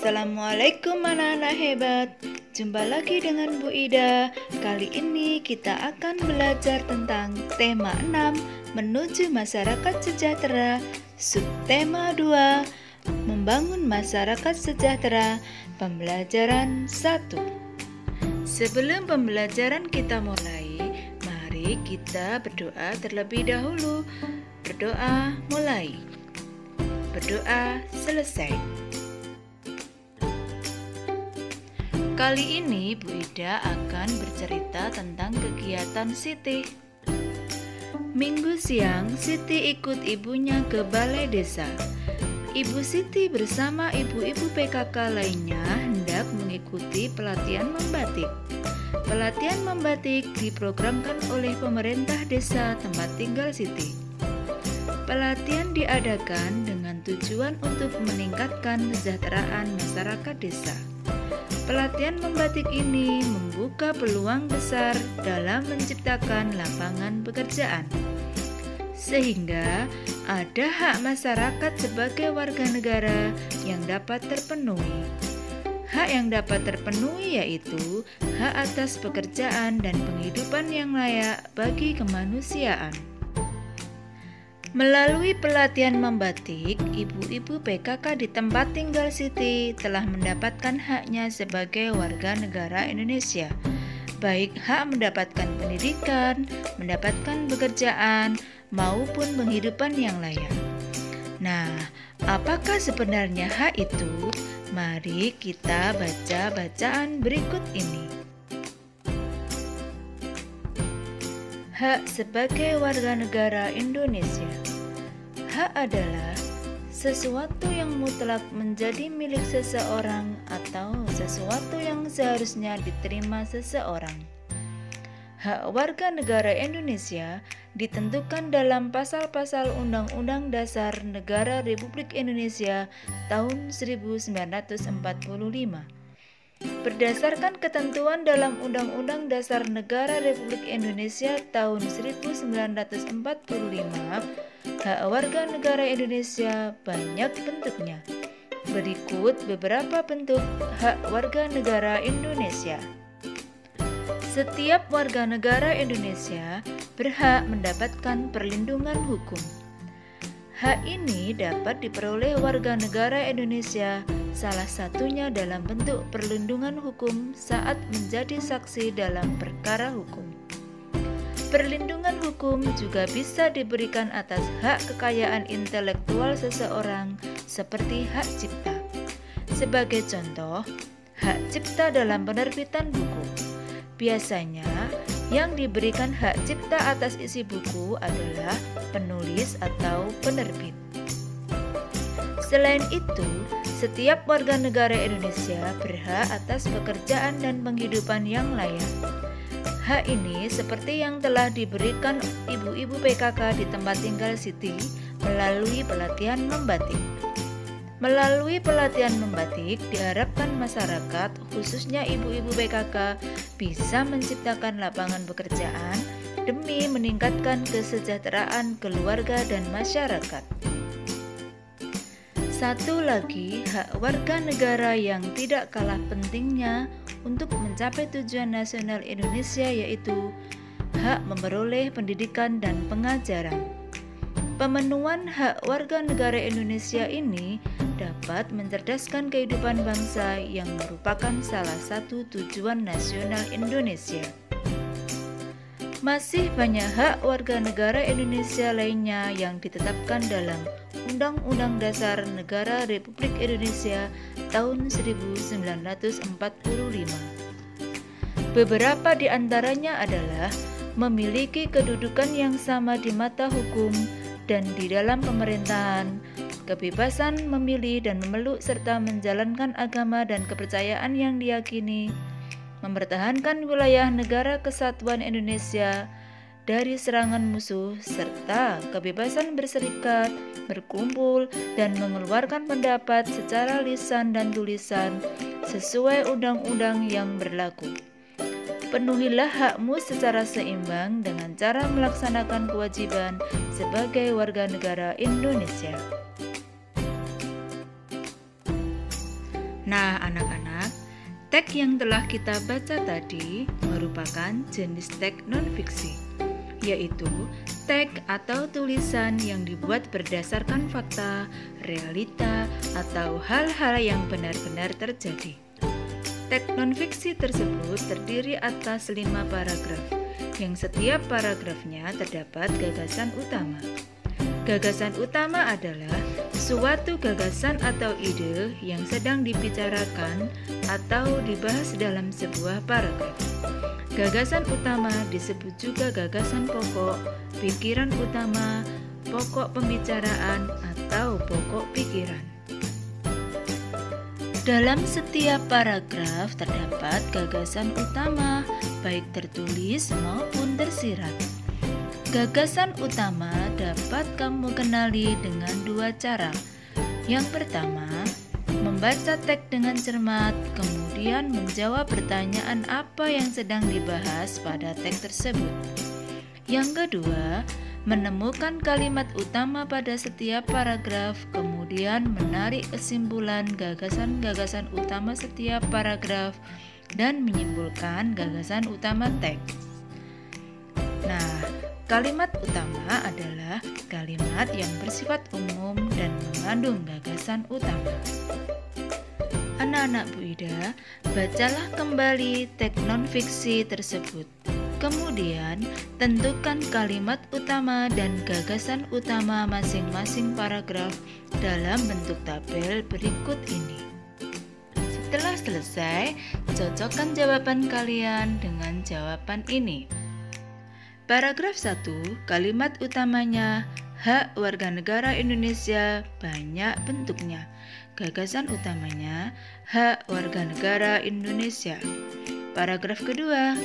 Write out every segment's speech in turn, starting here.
Assalamualaikum anak-anak hebat. Jumpa lagi dengan Bu Ida. Kali ini kita akan belajar tentang tema 6 menuju masyarakat sejahtera, subtema 2 membangun masyarakat sejahtera, pembelajaran 1. Sebelum pembelajaran kita mulai, mari kita berdoa terlebih dahulu. Berdoa mulai. Berdoa selesai. Kali ini Bu Ida akan bercerita tentang kegiatan Siti. Minggu siang, Siti ikut ibunya ke balai desa. Ibu Siti bersama ibu-ibu PKK lainnya hendak mengikuti pelatihan membatik. Pelatihan membatik diprogramkan oleh pemerintah desa tempat tinggal Siti. Pelatihan diadakan dengan tujuan untuk meningkatkan kesejahteraan masyarakat desa. Pelatihan membatik ini membuka peluang besar dalam menciptakan lapangan pekerjaan, sehingga ada hak masyarakat sebagai warga negara yang dapat terpenuhi. Hak yang dapat terpenuhi yaitu hak atas pekerjaan dan penghidupan yang layak bagi kemanusiaan. Melalui pelatihan membatik, ibu-ibu PKK di tempat tinggal Siti telah mendapatkan haknya sebagai warga negara Indonesia, baik hak mendapatkan pendidikan, mendapatkan pekerjaan, maupun penghidupan yang layak. Nah, apakah sebenarnya hak itu? Mari kita baca bacaan berikut ini. Hak sebagai warga negara Indonesia. Hak adalah sesuatu yang mutlak menjadi milik seseorang atau sesuatu yang seharusnya diterima seseorang. Hak warga negara Indonesia ditentukan dalam pasal-pasal Undang-Undang Dasar Negara Republik Indonesia tahun 1945. Berdasarkan ketentuan dalam Undang-Undang Dasar Negara Republik Indonesia tahun 1945, hak warga negara Indonesia banyak bentuknya. Berikut beberapa bentuk hak warga negara Indonesia. Setiap warga negara Indonesia berhak mendapatkan perlindungan hukum. Hak ini dapat diperoleh warga negara Indonesia, salah satunya dalam bentuk perlindungan hukum saat menjadi saksi dalam perkara hukum. Perlindungan hukum juga bisa diberikan atas hak kekayaan intelektual seseorang seperti hak cipta. Sebagai contoh, hak cipta dalam penerbitan buku. Biasanya, yang diberikan hak cipta atas isi buku adalah penulis atau penerbit. Selain itu, setiap warga negara Indonesia berhak atas pekerjaan dan penghidupan yang layak. Hak ini seperti yang telah diberikan ibu-ibu PKK di tempat tinggal Siti melalui pelatihan membatik. Melalui pelatihan membatik, diharapkan masyarakat, khususnya ibu-ibu PKK, bisa menciptakan lapangan pekerjaan demi meningkatkan kesejahteraan keluarga dan masyarakat. Satu lagi, hak warga negara yang tidak kalah pentingnya untuk mencapai tujuan nasional Indonesia yaitu hak memperoleh pendidikan dan pengajaran. Pemenuhan hak warga negara Indonesia ini dapat mencerdaskan kehidupan bangsa yang merupakan salah satu tujuan nasional Indonesia. Masih banyak hak warga negara Indonesia lainnya yang ditetapkan dalam Undang-Undang Dasar Negara Republik Indonesia tahun 1945. Beberapa di antaranya adalah memiliki kedudukan yang sama di mata hukum dan di dalam pemerintahan, kebebasan memilih dan memeluk serta menjalankan agama dan kepercayaan yang diyakini, mempertahankan wilayah negara kesatuan Indonesia dari serangan musuh, serta kebebasan berserikat, berkumpul, dan mengeluarkan pendapat secara lisan dan tulisan sesuai undang-undang yang berlaku. Penuhilah hakmu secara seimbang dengan cara melaksanakan kewajiban sebagai warga negara Indonesia. Nah, anak-anak, teks yang telah kita baca tadi merupakan jenis teks non-fiksi, yaitu teks atau tulisan yang dibuat berdasarkan fakta, realita, atau hal-hal yang benar-benar terjadi. Teks non-fiksi tersebut terdiri atas 5 paragraf, yang setiap paragrafnya terdapat gagasan utama. Gagasan utama adalah suatu gagasan atau ide yang sedang dibicarakan atau dibahas dalam sebuah paragraf. Gagasan utama disebut juga gagasan pokok, pikiran utama, pokok pembicaraan, atau pokok pikiran. Dalam setiap paragraf terdapat gagasan utama, baik tertulis maupun tersirat. Gagasan utama dapat kamu kenali dengan 2 cara. Yang pertama, membaca teks dengan cermat, kemudian menjawab pertanyaan apa yang sedang dibahas pada teks tersebut. Yang kedua, menemukan kalimat utama pada setiap paragraf, kemudian menarik kesimpulan gagasan-gagasan utama setiap paragraf dan menyimpulkan gagasan utama teks. Nah, kalimat utama adalah kalimat yang bersifat umum dan mengandung gagasan utama. Anak-anak Bu Ida, bacalah kembali teks non-fiksi tersebut. Kemudian, tentukan kalimat utama dan gagasan utama masing-masing paragraf dalam bentuk tabel berikut ini. Setelah selesai, cocokkan jawaban kalian dengan jawaban ini. Paragraf 1, kalimat utamanya, hak warga negara Indonesia banyak bentuknya. Gagasan utamanya, hak warga negara Indonesia. Paragraf kedua,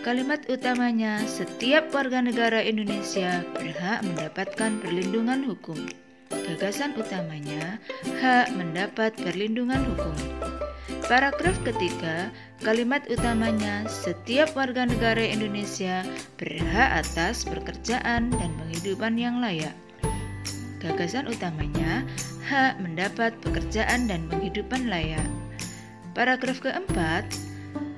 kalimat utamanya, setiap warga negara Indonesia berhak mendapatkan perlindungan hukum. Gagasan utamanya, hak mendapat perlindungan hukum. Paragraf ketiga, kalimat utamanya, setiap warga negara Indonesia berhak atas pekerjaan dan penghidupan yang layak. Gagasan utamanya, hak mendapat pekerjaan dan penghidupan layak. Paragraf keempat,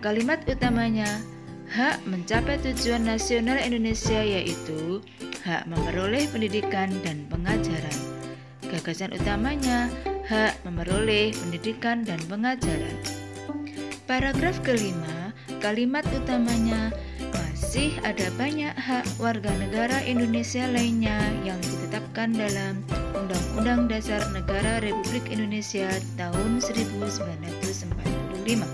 kalimat utamanya, hak mencapai tujuan nasional Indonesia yaitu hak memperoleh pendidikan dan pengajaran. Gagasan utamanya, hak memperoleh pendidikan dan pengajaran. Paragraf kelima, kalimat utamanya, masih ada banyak hak warga negara Indonesia lainnya yang ditetapkan dalam Undang-Undang Dasar Negara Republik Indonesia tahun 1945.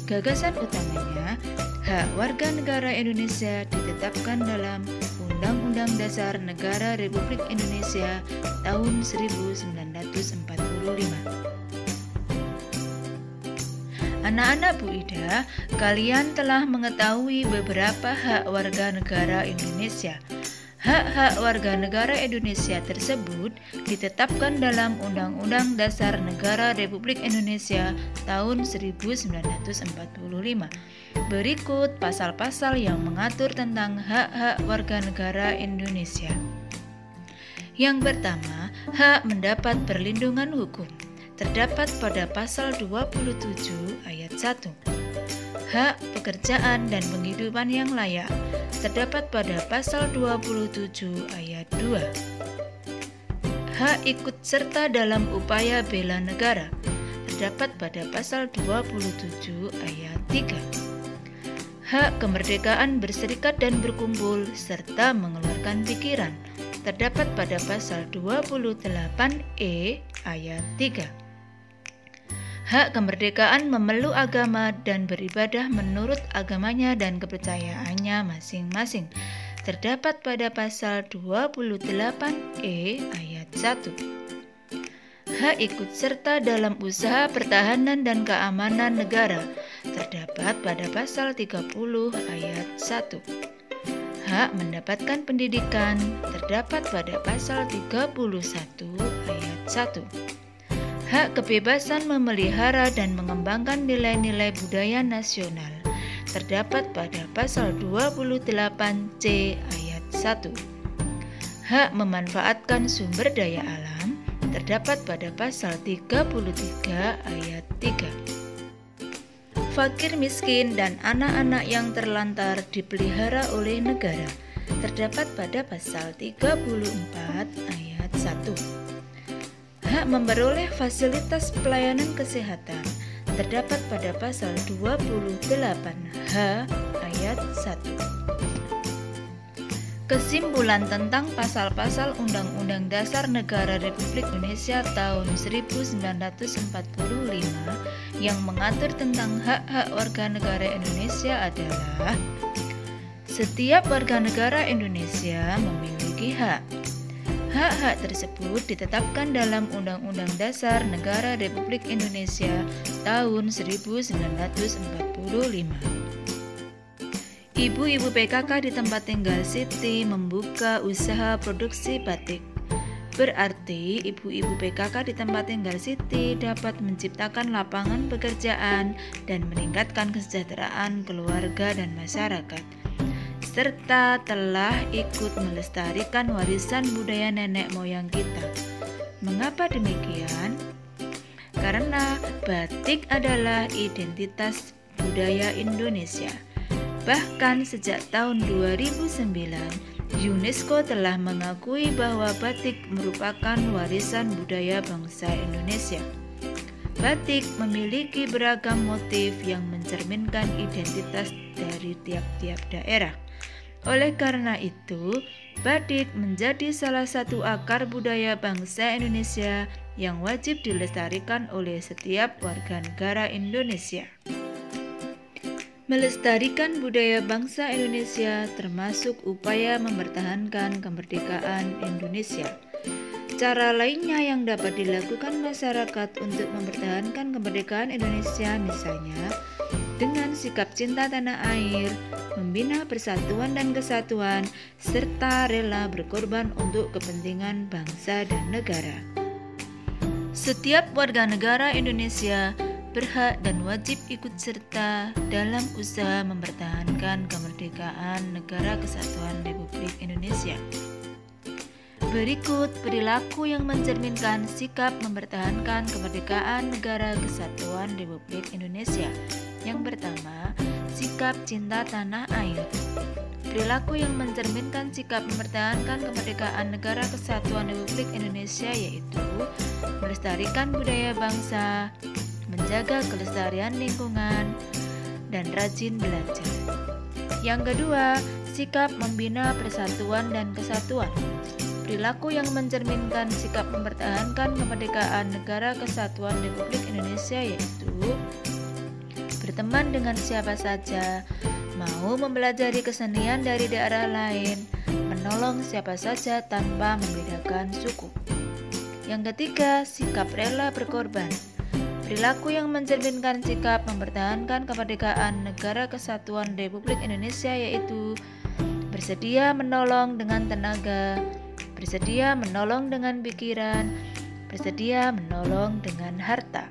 Gagasan utamanya, hak warga negara Indonesia ditetapkan dalam Undang-Undang Dasar Negara Republik Indonesia tahun 1945. Anak-anak Bu Ida, kalian telah mengetahui beberapa hak warga negara Indonesia. Hak-hak warga negara Indonesia tersebut ditetapkan dalam Undang-Undang Dasar Negara Republik Indonesia tahun 1945. Berikut pasal-pasal yang mengatur tentang hak-hak warga negara Indonesia. Yang pertama, hak mendapat perlindungan hukum. Terdapat pada pasal 27 ayat 1. Hak pekerjaan dan penghidupan yang layak terdapat pada pasal 27 ayat 2. Hak ikut serta dalam upaya bela negara terdapat pada pasal 27 ayat 3. Hak kemerdekaan berserikat dan berkumpul serta mengeluarkan pikiran terdapat pada pasal 28E ayat 3. Hak kemerdekaan memeluk agama dan beribadah menurut agamanya dan kepercayaannya masing-masing terdapat pada pasal 28E ayat 1. Hak ikut serta dalam usaha pertahanan dan keamanan negara terdapat pada pasal 30 ayat 1. Hak mendapatkan pendidikan terdapat pada pasal 31 ayat 1. Hak kebebasan memelihara dan mengembangkan nilai-nilai budaya nasional terdapat pada pasal 28C ayat 1. Hak memanfaatkan sumber daya alam terdapat pada pasal 33 ayat 3. Fakir miskin dan anak-anak yang terlantar dipelihara oleh negara, terdapat pada pasal 34 ayat 1. Hak memperoleh fasilitas pelayanan kesehatan terdapat pada pasal 28H ayat 1. Kesimpulan tentang pasal-pasal Undang-Undang Dasar Negara Republik Indonesia tahun 1945 yang mengatur tentang hak-hak warga negara Indonesia adalah: setiap warga negara Indonesia memiliki hak. Hak-hak tersebut ditetapkan dalam Undang-Undang Dasar Negara Republik Indonesia tahun 1945. Ibu-ibu PKK di tempat tinggal Siti membuka usaha produksi batik. Berarti ibu-ibu PKK di tempat tinggal Siti dapat menciptakan lapangan pekerjaan dan meningkatkan kesejahteraan keluarga dan masyarakat, serta telah ikut melestarikan warisan budaya nenek moyang kita. Mengapa demikian? Karena batik adalah identitas budaya Indonesia. Bahkan sejak tahun 2009, UNESCO telah mengakui bahwa batik merupakan warisan budaya bangsa Indonesia. Batik memiliki beragam motif yang mencerminkan identitas dari tiap-tiap daerah. Oleh karena itu, batik menjadi salah satu akar budaya bangsa Indonesia yang wajib dilestarikan oleh setiap warga negara Indonesia. Melestarikan budaya bangsa Indonesia termasuk upaya mempertahankan kemerdekaan Indonesia. Cara lainnya yang dapat dilakukan masyarakat untuk mempertahankan kemerdekaan Indonesia misalnya dengan sikap cinta tanah air, membina persatuan dan kesatuan, serta rela berkorban untuk kepentingan bangsa dan negara. Setiap warga negara Indonesia berhak dan wajib ikut serta dalam usaha mempertahankan kemerdekaan Negara Kesatuan Republik Indonesia. Berikut perilaku yang mencerminkan sikap mempertahankan kemerdekaan Negara Kesatuan Republik Indonesia. Yang pertama, sikap cinta tanah air. Perilaku yang mencerminkan sikap mempertahankan kemerdekaan Negara Kesatuan Republik Indonesia yaitu melestarikan budaya bangsa, menjaga kelestarian lingkungan, dan rajin belajar. Yang kedua, sikap membina persatuan dan kesatuan. Perilaku yang mencerminkan sikap mempertahankan kemerdekaan Negara Kesatuan Republik Indonesia yaitu berteman dengan siapa saja, mau mempelajari kesenian dari daerah lain, menolong siapa saja tanpa membedakan suku. Yang ketiga, sikap rela berkorban. Perilaku yang mencerminkan sikap mempertahankan kemerdekaan Negara Kesatuan Republik Indonesia yaitu bersedia menolong dengan tenaga, bersedia menolong dengan pikiran, bersedia menolong dengan harta.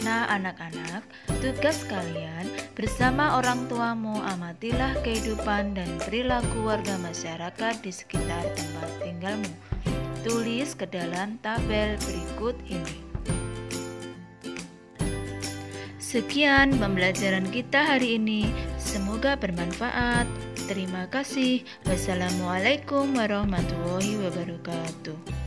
Nah anak-anak, tugas kalian bersama orang tuamu amatilah kehidupan dan perilaku warga masyarakat di sekitar tempat tinggalmu. Tulis ke dalam tabel berikut ini. Sekian pembelajaran kita hari ini. Semoga bermanfaat. Terima kasih. Wassalamualaikum warahmatullahi wabarakatuh.